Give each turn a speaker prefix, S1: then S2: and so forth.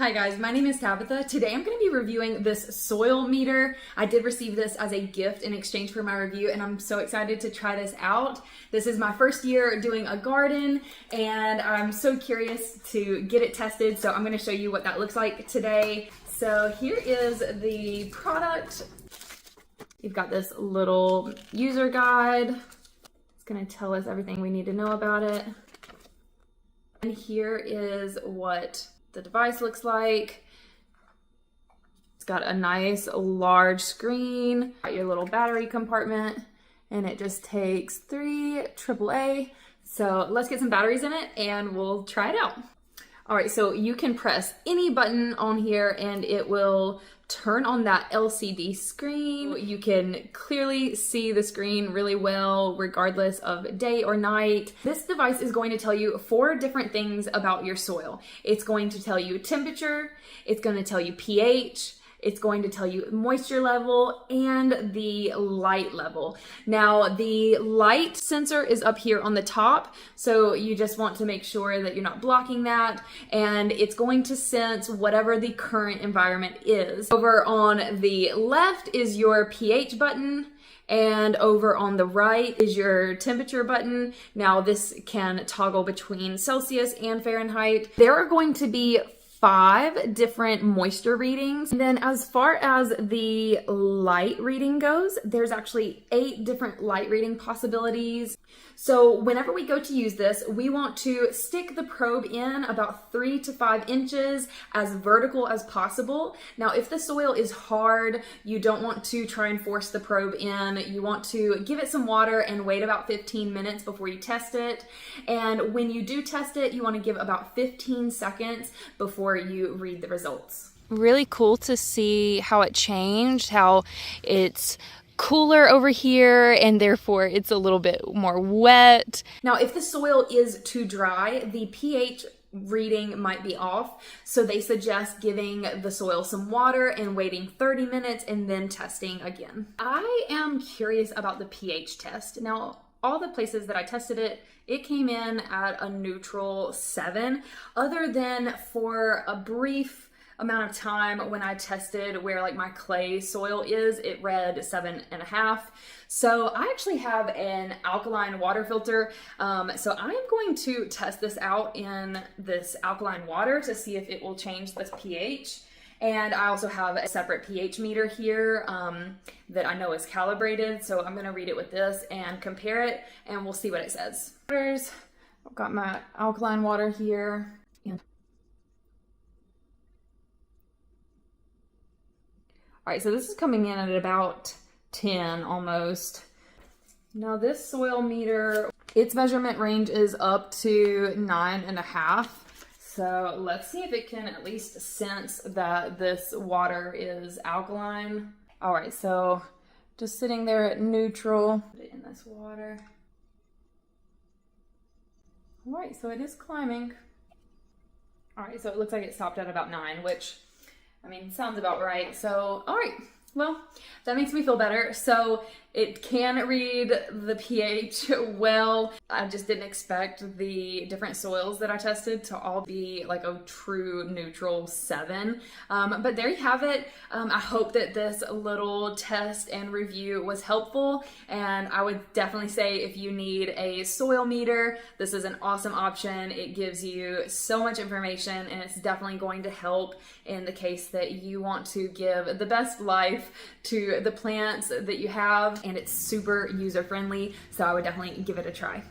S1: Hi guys, my name is Tabitha. Today I'm going to be reviewing this soil meter. I did receive this as a gift in exchange for my review and I'm so excited to try this out. This is my first year doing a garden and I'm so curious to get it tested, so I'm going to show you what that looks like today. So here is the product. You've got this little user guide. It's going to tell us everything we need to know about it. And here is what the device looks like. It's got a nice large screen, got your little battery compartment, and it just takes 3 AAA. So let's get some batteries in it and we'll try it out. All right, so you can press any button on here and it will turn on that LCD screen. You can clearly see the screen really well, regardless of day or night. This device is going to tell you 4 different things about your soil. It's going to tell you temperature, it's going to tell you pH, it's going to tell you moisture level and the light level. Now, the light sensor is up here on the top, so you just want to make sure that you're not blocking that, and it's going to sense whatever the current environment is. Over on the left is your pH button, and over on the right is your temperature button. Now, this can toggle between Celsius and Fahrenheit. There are going to be 5 different moisture readings. And then as far as the light reading goes, there's actually 8 different light reading possibilities. So whenever we go to use this, we want to stick the probe in about 3 to 5 inches as vertical as possible. Now, if the soil is hard, you don't want to try and force the probe in. You want to give it some water and wait about 15 minutes before you test it. And when you do test it, you want to give about 15 seconds before you read the results.
S2: Really cool to see how it changed, how it's cooler over here and therefore it's a little bit more wet.
S1: Now, if the soil is too dry, the pH reading might be off, so they suggest giving the soil some water and waiting 30 minutes and then testing again. I am curious about the pH test. Now, all the places that I tested it, it came in at a neutral 7, other than for a brief amount of time when I tested where like my clay soil is, it read 7.5. So I actually have an alkaline water filter. So I am going to test this out in this alkaline water to see if it will change the pH. And I also have a separate pH meter here that I know is calibrated. So I'm gonna read it with this and compare it and we'll see what it says. I've got my alkaline water here. All right, so this is coming in at about 10 almost. Now this soil meter, its measurement range is up to 9.5. So let's see if it can at least sense that this water is alkaline. All right, so just sitting there at neutral, put it in this water. All right, so it is climbing. All right, so it looks like it stopped at about 9, which, I mean, sounds about right. So, all right, well, that makes me feel better. So it can read the pH well. I just didn't expect the different soils that I tested to all be like a true neutral 7. But there you have it. I hope that this little test and review was helpful. And I would definitely say if you need a soil meter, this is an awesome option. It gives you so much information and it's definitely going to help in the case that you want to give the best life to the plants that you have, and it's super user friendly, so I would definitely give it a try.